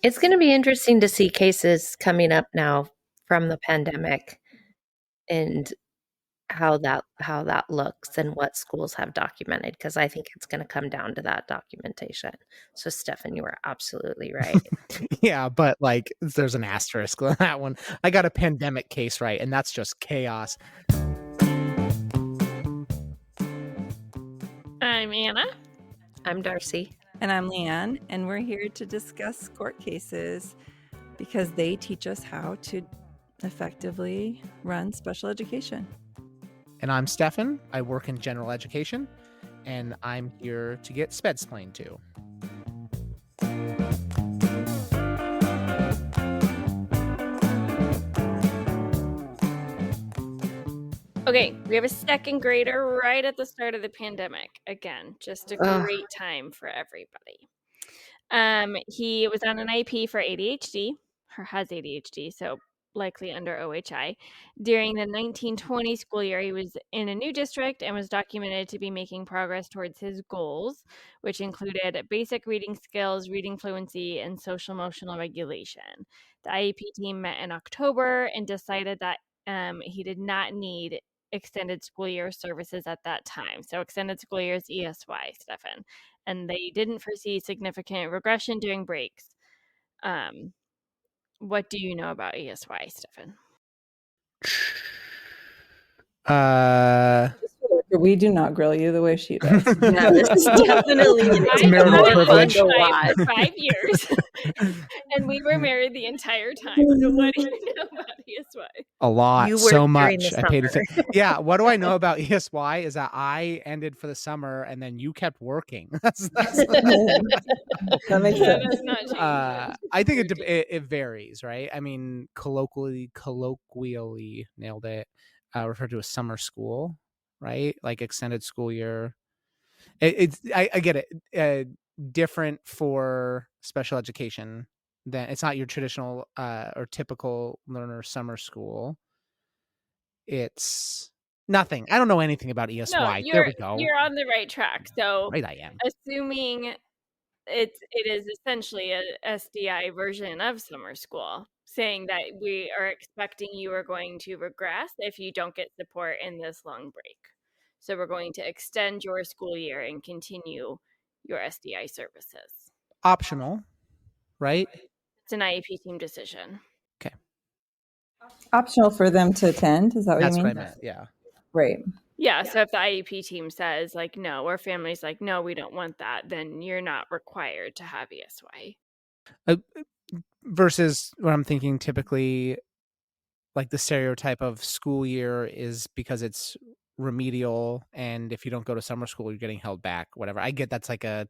It's going to be interesting to see cases coming up now from the pandemic and how that looks and what schools have documented, because I think it's going to come down to that documentation. So Stefan, you were absolutely right. Yeah, but like there's an asterisk on that one. I got a pandemic case right, and that's just chaos. I'm Anna. I'm Darcy. And I'm Leanne, and we're here to discuss court cases because they teach us how to effectively run special education. And I'm Stefan. I work in general education, and I'm here to get sped-splained too. Okay, we have a second grader right at the start of the pandemic. Again, just a great time for everybody. He was on an IEP for ADHD, or has ADHD, so likely under OHI. During the 1920 school year, he was in a new district and was documented to be making progress towards his goals, which included basic reading skills, reading fluency, and social emotional regulation. The IEP team met in October and decided that he did not need extended school year services at that time. So extended school year is ESY, Stefan. And they didn't foresee significant regression during breaks. What do you know about ESY, Stefan? We do not grill you the way she does. Yeah, this is definitely It's marital privilege. For 5 years, and we were married the entire time. So what do you know about ESY? A lot, You so worked during much. the I paid summer. attention. Yeah, what do I know about ESY is that I ended for the summer and then you kept working. That makes Yeah, sense. that's not changed. I think it varies, right? I mean, colloquially nailed it. Referred to as summer school, right? Like extended school year. I get it. Different for special education. Then it's not your traditional or typical learner summer school. It's nothing. I don't know anything about ESY. No, There we go. You're on the right track. So Right, I am. assuming it is essentially a SDI version of summer school, saying that we are expecting you are going to regress if you don't get support in this long break. So we're going to extend your school year and continue your SDI services. Optional, right? It's an IEP team decision. Okay. Optional for them to attend? Is that what That's you mean? what I meant, yeah. Right. Yeah, so if the IEP team says like no, or family's like no, we don't want that, then you're not required to have ESY. Versus what I'm thinking typically, like the stereotype of school year is because it's remedial, and if you don't go to summer school, you're getting held back, whatever. I get that's like a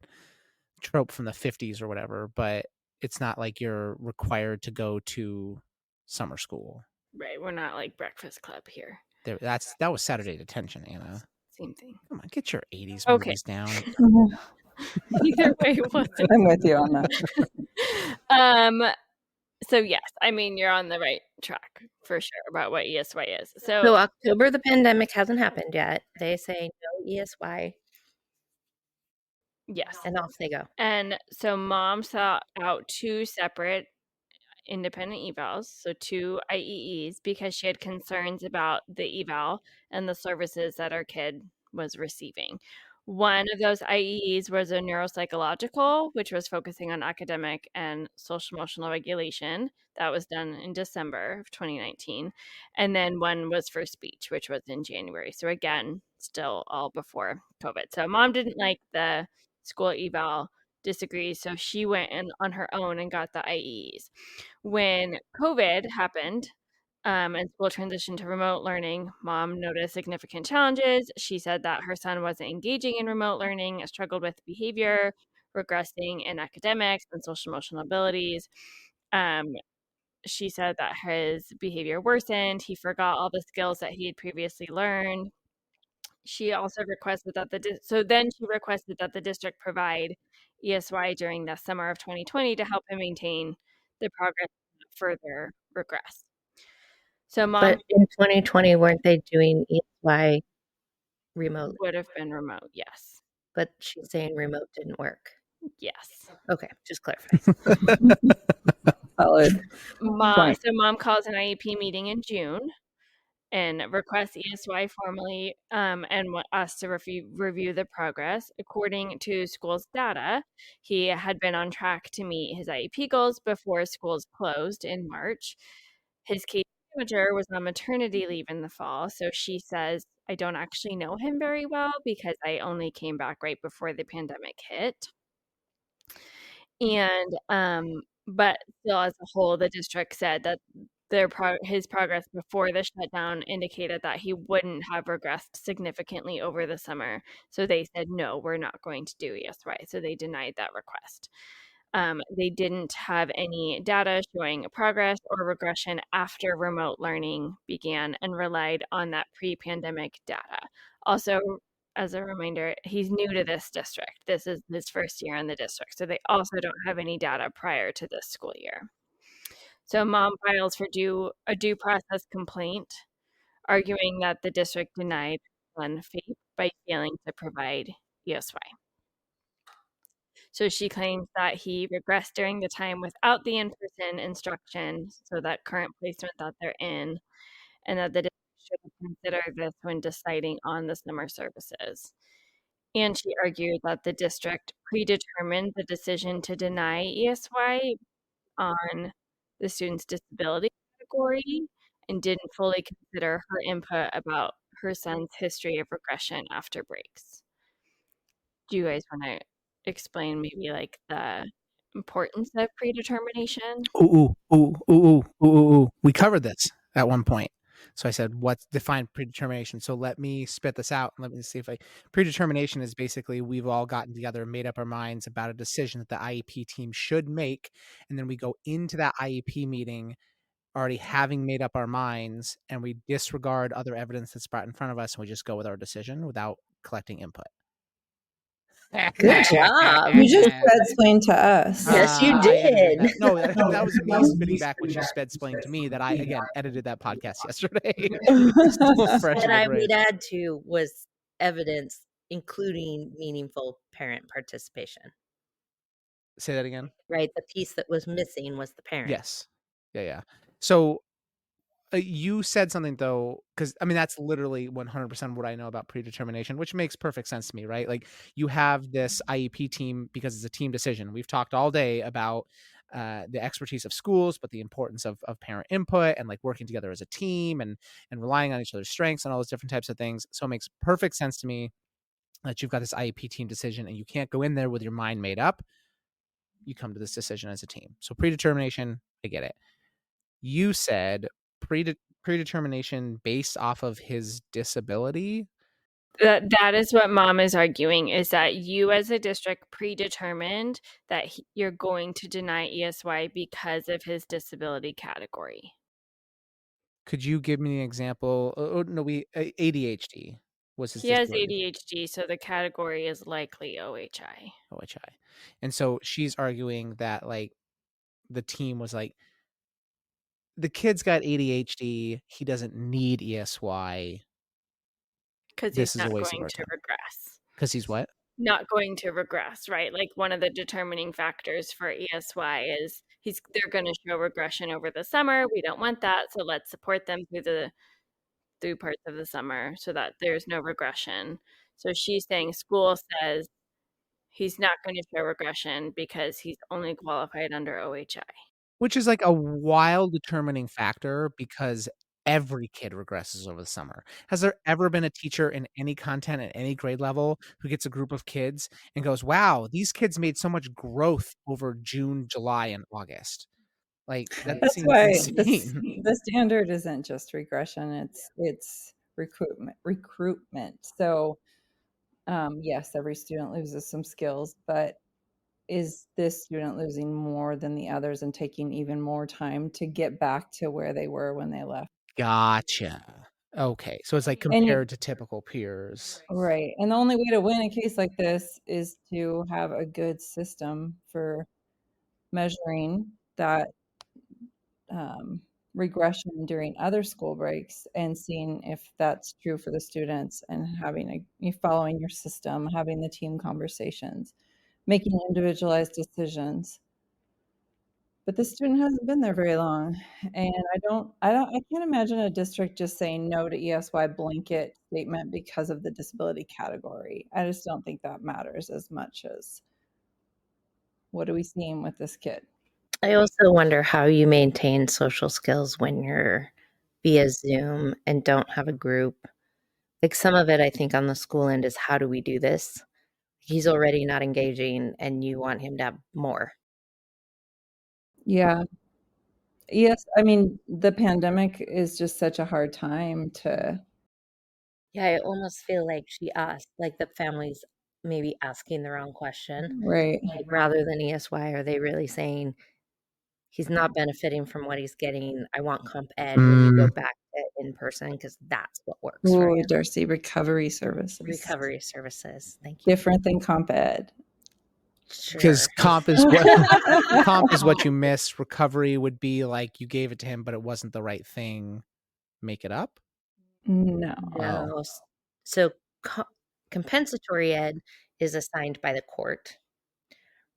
trope from the 50s or whatever, but it's not like you're required to go to summer school. Right, we're not like Breakfast Club here. That was Saturday Detention, Anna. Same thing. Come on, get your 80s movies down. Either way, it wasn't. I'm with you on that. So yes, I mean you're on the right track for sure about what ESY is. So October, the pandemic hasn't happened yet. They say no ESY. Yes, and off they go. And so mom sought out 2 separate independent evals, so 2 IEEs, because she had concerns about the eval and the services that our kid was receiving. One of those IEEs was a neuropsychological, which was focusing on academic and social emotional regulation. That was done in December of 2019. And then one was for speech, which was in January. So again, still all before COVID. So mom didn't like the school eval, disagrees. So she went in on her own and got the IEEs. When COVID happened, and school transitioned to remote learning, mom noticed significant challenges. She said that her son wasn't engaging in remote learning, struggled with behavior, regressing in academics and social emotional abilities. She said that his behavior worsened. He forgot all the skills that he had previously learned. She also requested that she requested that the district provide ESY during the summer of 2020 to help him maintain the progress further regress. So mom, but in 2020, weren't they doing ESY remote? Would have been remote, yes. But she's saying remote didn't work. Yes. Okay, just clarify. Solid point. So mom calls an IEP meeting in June and requests ESY formally and want us to review the progress. According to school's data, he had been on track to meet his IEP goals before schools closed in March. His case manager was on maternity leave in the fall, so she says, I don't actually know him very well because I only came back right before the pandemic hit. And but still, as a whole, the district said that his progress before the shutdown indicated that he wouldn't have regressed significantly over the summer. So they said, no, we're not going to do ESY. So they denied that request. They didn't have any data showing progress or regression after remote learning began and relied on that pre-pandemic data. Also, as a reminder, he's new to this district. This is his first year in the district. So they also don't have any data prior to this school year. So mom files for a due process complaint, arguing that the district denied son FAPE by failing to provide ESY. So she claims that he regressed during the time without the in-person instruction, so that current placement that they're in, and that the district should consider this when deciding on the summer services. And she argued that the district predetermined the decision to deny ESY on the student's disability category and didn't fully consider her input about her son's history of regression after breaks. Do you guys want to explain maybe like the importance of predetermination? Ooh. We covered this at one point. So I said, what's defined predetermination? So let me spit this out and let me see if predetermination is basically we've all gotten together and made up our minds about a decision that the IEP team should make. And then we go into that IEP meeting already having made up our minds and we disregard other evidence that's brought in front of us and we just go with our decision without collecting input. Good job. You just explained to us. Yes, you I edited did. that. No, that was me spitting back what you sped explained to me that I, again, edited that podcast yesterday. Still fresh What in the I brain. would add to was evidence, including meaningful parent participation, Say that again. right? The piece that was missing was the parent. Yes. Yeah. So you said something though, because I mean, that's literally 100% what I know about predetermination, which makes perfect sense to me, right? Like you have this IEP team because it's a team decision. We've talked all day about the expertise of schools, but the importance of parent input and like working together as a team and relying on each other's strengths and all those different types of things. So it makes perfect sense to me that you've got this IEP team decision and you can't go in there with your mind made up. You come to this decision as a team. So predetermination, I get it. You said predetermination based off of his disability. That is what mom is arguing, is that you as a district predetermined that you're going to deny ESY because of his disability category. Could you give me an example? Oh no, ADHD was his He has disability. ADHD, so the category is likely OHI. OHI. And so she's arguing that like the team was like, the kid's got ADHD, he doesn't need ESY. Because This he's is a not waste of going our to time. regress. Because he's what? Not going to regress, right? Like one of the determining factors for ESY is they're going to show regression over the summer. We don't want that, so let's support them through parts of the summer so that there's no regression. So she's saying school says he's not going to show regression because he's only qualified under OHI. Which is like a wild determining factor because every kid regresses over the summer. Has there ever been a teacher in any content at any grade level who gets a group of kids and goes, wow, these kids made so much growth over June, July, and August? Like that That's seems why insane. the standard isn't just regression; it's recruitment. So, yes, every student loses some skills, but is this student losing more than the others and taking even more time to get back to where they were when they left? Gotcha. Okay. So it's like compared to typical peers. Right. And the only way to win a case like this is to have a good system for measuring that regression during other school breaks and seeing if that's true for the students and having following your system, having the team conversations. making individualized decisions. But the student hasn't been there very long, and I can't imagine a district just saying no to ESY blanket statement because of the disability category. I just don't think that matters as much as what are we seeing with this kid? I also wonder how you maintain social skills when you're via Zoom and don't have a group. Like some of it, I think on the school end is how do we do this? He's already not engaging and you want him to have more. Yeah. Yes, I mean, the pandemic is just such a hard time to Yeah, I almost feel like she asked, like the family's maybe asking the wrong question. right. Like rather than ESY, are they really saying he's not benefiting from what he's getting? I want comp ed when you go back to in person because that's what works for Ooh, him. Darcy, recovery services. Recovery services. Thank you. Different than comp ed. Because Sure. comp is what you miss. Recovery would be like you gave it to him, but it wasn't the right thing. Make it up. No. No. So compensatory ed is assigned by the court.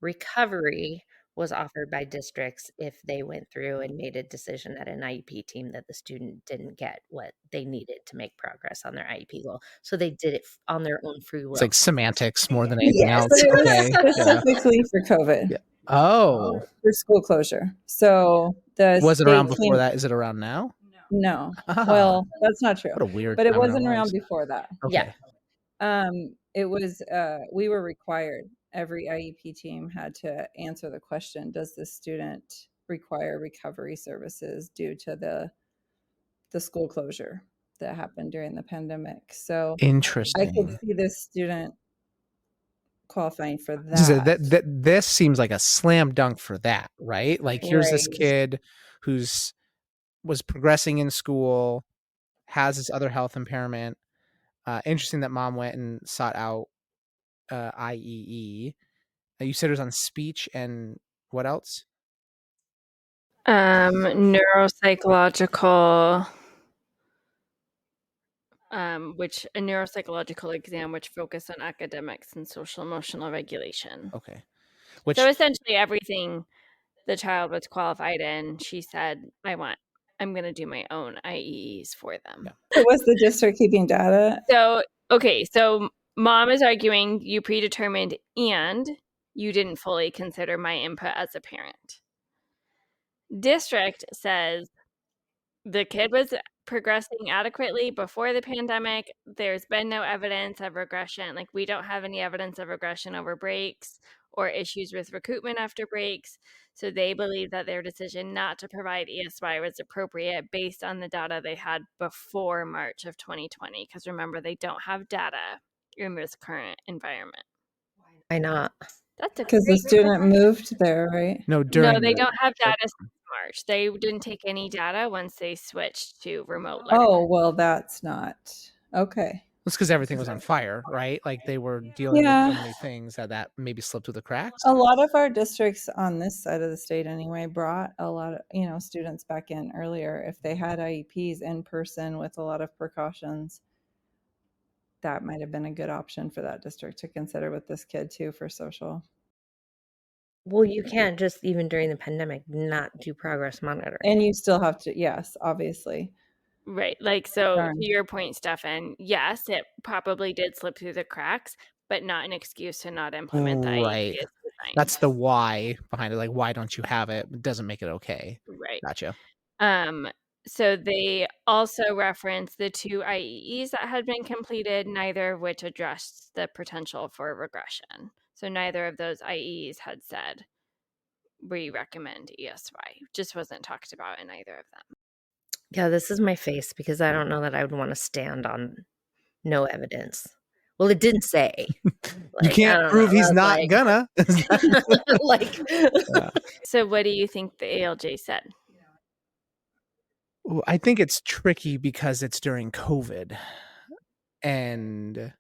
Recovery was offered by districts if they went through and made a decision at an IEP team that the student didn't get what they needed to make progress on their IEP goal. So they did it on their own free will. It's like semantics more than anything Yes, else. but it was Okay. Yeah. specifically for COVID, Yeah. Oh, for school closure. So the was it state around before came that? Is it around now? No. Ah, Well, that's not true, what a weird but it time in our wasn't around lives. before that. Yeah. Okay. It was, we were required, every IEP team had to answer the question, does this student require recovery services due to the school closure that happened during the pandemic? So I Interesting. could see this student qualifying for So that. this seems like a slam dunk for that, right? Like here's this Right. kid who's was progressing in school, has this other health impairment. Interesting that mom went and sought out IEE. You said it was on speech and what else? Neuropsychological, which a neuropsychological exam which focused on academics and social emotional regulation. Okay. Which So essentially everything the child was qualified in, she said, I'm going to do my own IEEs for them. Yeah. So was the district keeping data? So, okay, so mom is arguing you predetermined and you didn't fully consider my input as a parent. District says the kid was progressing adequately before the pandemic. There's been no evidence of regression. Like, we don't have any evidence of regression over breaks or issues with recoupment after breaks. So they believe that their decision not to provide ESY was appropriate based on the data they had before March of 2020. Because remember, they don't have data in this current environment. Why not? That's a Because the great student moved there, right? no, No, during they the don't have data since March. They didn't take any data once they switched to remote learning. Oh, well, that's not okay. It's because everything was on fire, right? Like they were dealing with so many things that maybe slipped through the cracks. A lot of our districts on this side of the state anyway brought a lot of, students back in earlier if they had IEPs in person with a lot of precautions. That might have been a good option for that district to consider with this kid too for social. Well, you can't just even during the pandemic not do progress monitoring. And you still have to, yes, obviously. Right. Like, so Darn. to your point, Stefan, yes, it probably did slip through the cracks, but not an excuse to not implement the Right. IEP as designed. That's the why behind it. Like, why don't you have it? It doesn't make it okay. Right. Gotcha. So they also referenced the 2 IEEs that had been completed, neither of which addressed the potential for regression. So neither of those IEEs had said, we recommend ESY. Just wasn't talked about in either of them. Yeah, this is my face because I don't know that I would want to stand on no evidence. Well, it didn't say. You can't prove he's not gonna. Like, Yeah. So what do you think the ALJ said? I think it's tricky because it's during COVID. And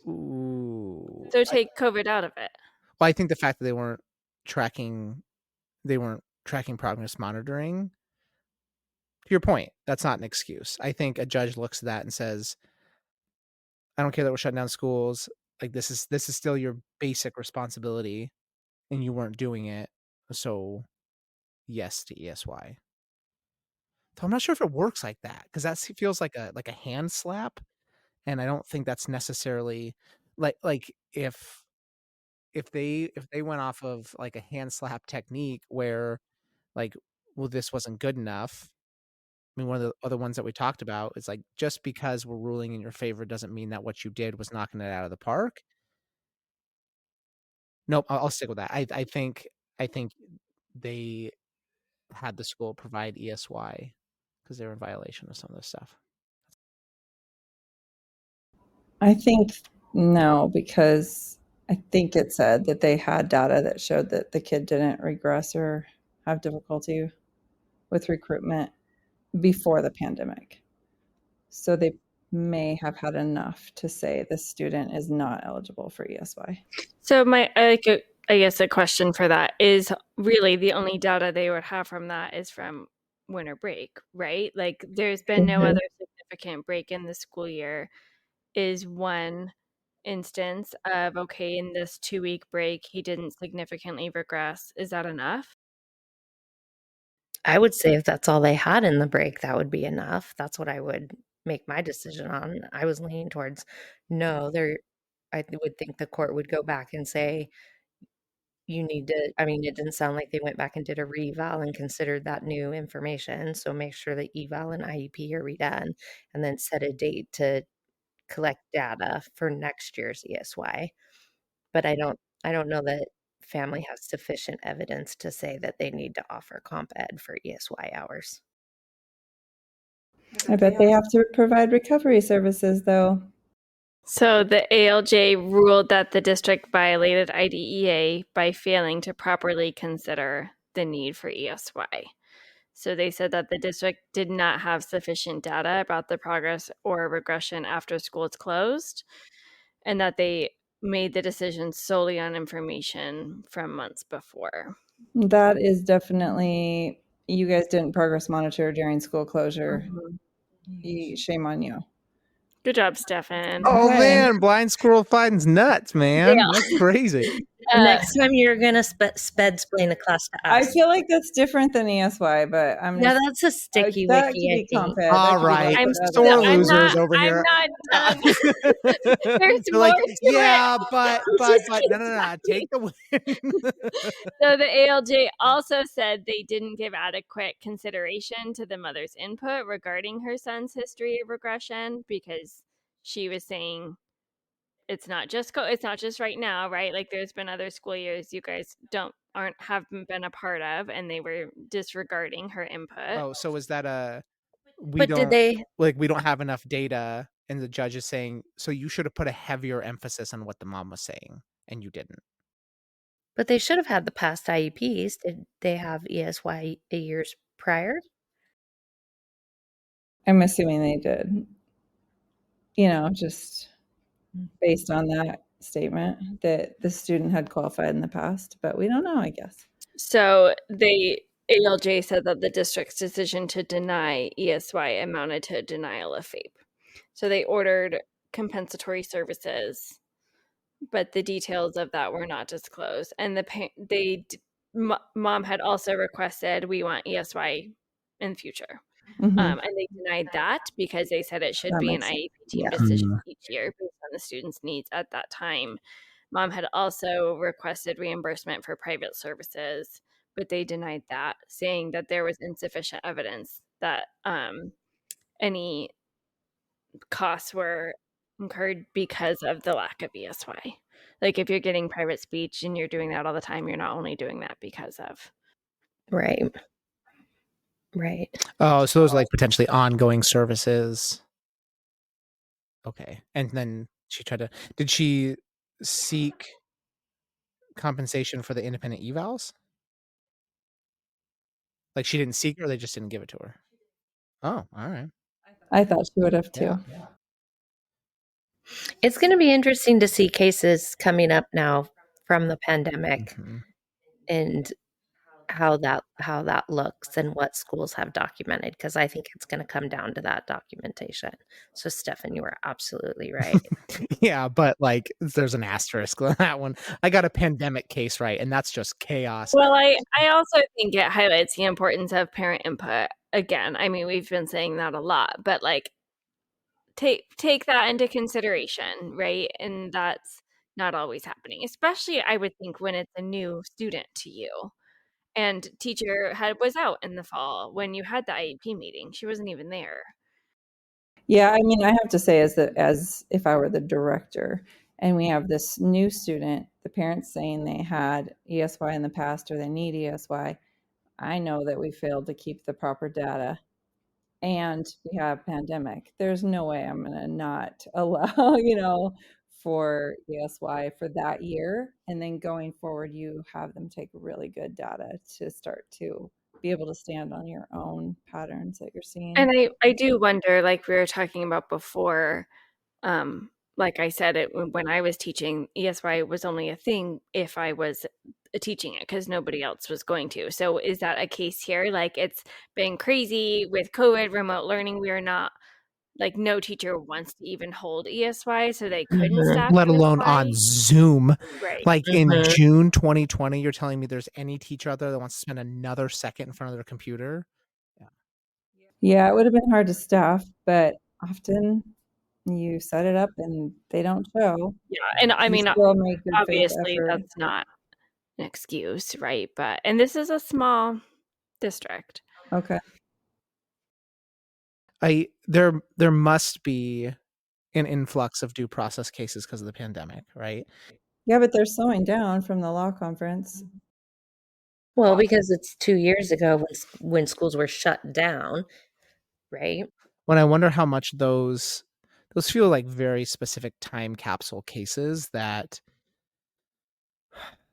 So take COVID out of it. Well, I think the fact that they weren't tracking progress monitoring. To your point, that's not an excuse. I think a judge looks at that and says, I don't care that we're shutting down schools. Like this is still your basic responsibility, and you weren't doing it. So yes to ESY. So I'm not sure if it works like that because that feels like a hand slap, and I don't think that's necessarily like if they went off of like a hand slap technique where like, well, this wasn't good enough. I mean, one of the other ones that we talked about is like just because we're ruling in your favor doesn't mean that what you did was knocking it out of the park. Nope, I'll stick with that. I think they had the school provide ESY because they were in violation of some of this stuff. I think no, because I think it said that they had data that showed that the kid didn't regress or have difficulty with recruitment before the pandemic. So they may have had enough to say the student is not eligible for ESY. So I guess a question for that is really the only data they would have from that is from winter break, right? Like there's been no other significant break in the school year. Is one instance of okay, in this 2-week break, he didn't significantly regress. Is that enough? I would say if that's all they had in the break, that would be enough. That's what I would make my decision on. I was leaning towards no, I would think the court would go back and say, you need to, I mean, it didn't sound like they went back and did a reeval and considered that new information. So make sure the eval and IEP are redone and then set a date to collect data for next year's ESY. But I don't know that family has sufficient evidence to say that they need to offer comp ed for ESY hours. I bet they have to provide recovery services, though. So the ALJ ruled that the district violated IDEA by failing to properly consider the need for ESY. So they said that the district did not have sufficient data about the progress or regression after schools closed, and that they made the decision solely on information from months before. That is definitely, you guys didn't progress monitor during school closure. Shame on you. Good job, Stefan. Oh Okay. man, blind squirrel fighting's nuts, man. Yeah. That's crazy. Next time you're gonna sped-splain a class to I us. feel like that's different than ESY, but I'm Yeah, just that's a sticky that could wicky, I be comp think. ed. That All could be right, lots of sore other I'm losers not. over I'm here. not done. There's They're more like, to yeah, it. but no, take the win. So the ALJ also said they didn't give adequate consideration to the mother's input regarding her son's history of regression because she was saying it's not just right now, right? Like there's been other school years you guys haven't been a part of, and they were disregarding her input. Oh, so is that we But did don't they we don't have enough data, and the judge is saying, so you should have put a heavier emphasis on what the mom was saying, and you didn't. but they should have had the past IEPs. Did they have ESY a years prior? I'm assuming they did. Just based on that statement that the student had qualified in the past, but we don't know, I guess. So the ALJ said that the district's decision to deny ESY amounted to a denial of FAPE. So they ordered compensatory services, but the details of that were not disclosed. And mom had also requested, we want ESY in the future. Mhm. And they denied that because they said it should That be an makes sense. IEP team Yeah. decision each year based on the student's needs at that time. Mom had also requested reimbursement for private services, but they denied that, saying that there was insufficient evidence that any costs were incurred because of the lack of ESY. Like if you're getting private speech and you're doing that all the time, you're not only doing that because of. Right. Right. Oh, so those like potentially ongoing services. Okay, and then did she seek compensation for the independent evals? Like she didn't seek it, or they just didn't give it to her? Oh, all right. I thought she would have too. Yeah. It's gonna be interesting to see cases coming up now from the pandemic Mhm. and how that looks and what schools have documented, because I think it's gonna come down to that documentation. So, Stefan, you are absolutely right. Yeah, but, like, there's an asterisk on that one. I got a pandemic case right, and that's just chaos. Well, I also think it highlights the importance of parent input. Again, I mean, we've been saying that a lot, but, like, take that into consideration, right? And that's not always happening, especially, I would think, when it's a new student to you. And teacher was out in the fall when you had the IEP meeting. She wasn't even there. Yeah, I mean, I have to say, as if I were the director, and we have this new student, the parents saying they had ESY in the past or they need ESY, I know that we failed to keep the proper data, and we have pandemic. There's no way I'm gonna not allow, for ESY for that year, and then going forward, you have them take really good data to start to be able to stand on your own patterns that you're seeing. And I do wonder, like we were talking about before, like I said, when I was teaching, ESY was only a thing if I was teaching it because nobody else was going to. So is that a case here? Like, it's been crazy with COVID, remote learning. We are not, like, no teacher wants to even hold ESY, so they couldn't Mhm, staff Let alone on ESY. Zoom. Right. Like, in mhm. June 2020, you're telling me there's any teacher out there that wants to spend another second in front of their computer? Yeah. Yeah, it would have been hard to staff, but often you set it up and they don't show. Yeah. And I You mean, still make good faith obviously, effort. that's not an excuse, right? And this is a small district. Okay. There must be an influx of due process cases because of the pandemic, right? Yeah, but they're slowing down from the law conference. Well, because it's 2 years ago when schools were shut down, right? When I wonder how much those feel like very specific time capsule cases that,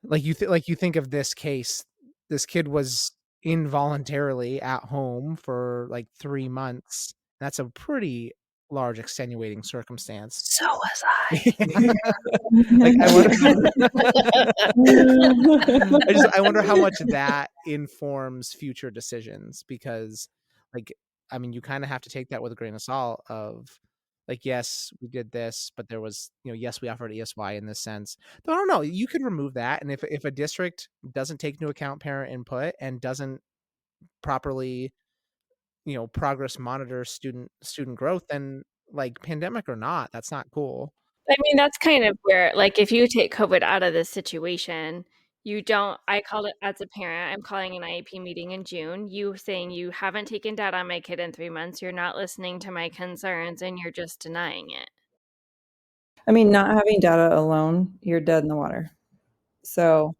like, you think of this case, this kid was involuntarily at home for like 3 months. That's a pretty large extenuating circumstance. So was I. Like, I wonder I wonder how much that informs future decisions, because, like, I mean, you kind of have to take that with a grain of salt of, like, yes, we did this, but there was, yes, we offered ESY in this sense. But I don't know, you could remove that. And if a district doesn't take into account parent input and doesn't properly, progress monitor student growth, then, like, pandemic or not, that's not cool. I mean, that's kind of where, like, if you take COVID out of this situation, you don't, I called it as a parent, I'm calling an IEP meeting in June. You saying you haven't taken data on my kid in 3 months, you're not listening to my concerns, and you're just denying it. I mean, not having data alone, you're dead in the water. So,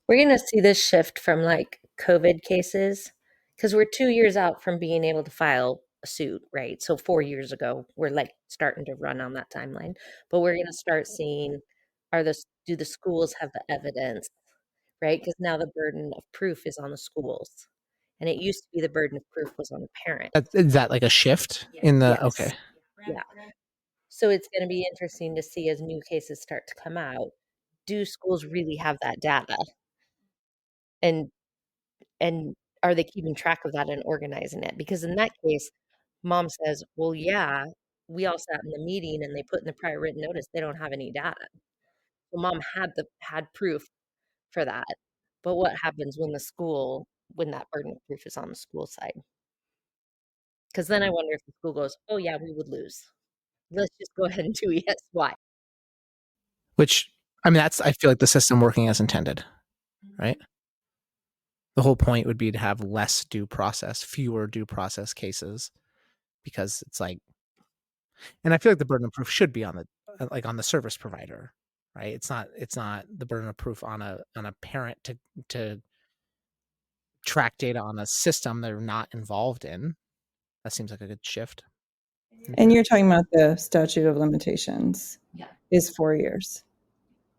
We're gonna see this shift from, like, COVID cases, because 'cause we're 2 years out from being able to file a suit, right? So 4 years ago, we're, like, starting to run on that timeline, but we're gonna start seeing, do the schools have the evidence, right? Because now the burden of proof is on the schools, and it used to be the burden of proof was on the parent. Is that like a shift in the okay? Yes. Yeah. So it's gonna be interesting to see as new cases start to come out, do schools really have that data? And And are they keeping track of that and organizing it? Because in that case, mom says, "Well, yeah, we all sat in the meeting and they put in the prior written notice they don't have any data." Well, mom had proof for that. But what happens when that burden of proof is on the school side? Because then I wonder if the school goes, "Oh, yeah, we would lose. Let's just go ahead and do ESY." Which, I mean, I feel like the system working as intended, right? The whole point would be to have less due process, fewer due process cases, because it's like, and I feel like the burden of proof should be on the service provider, right? It's not the burden of proof on a parent to track data on a system they're not involved in. That seems like a good shift. and you're talking about the statute of limitations is 4 years.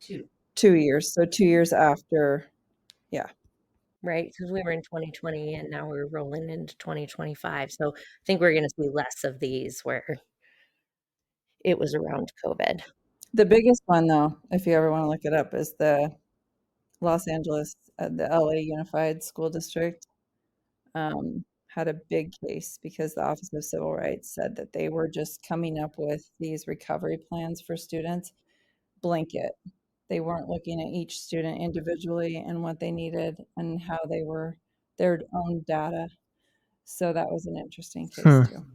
2 years. So 2 years after, yeah. Right? Because we were in 2020 and now we're rolling into 2025. So I think we're gonna see less of these where it was around COVID. The biggest one, though, if you ever want to look it up, is the Los Angeles, the LA Unified School District, had a big case because the Office of Civil Rights said that they were just coming up with these recovery plans for students blanket. They weren't looking at each student individually and what they needed and how they were their own data. So that was an interesting case Hmm. too.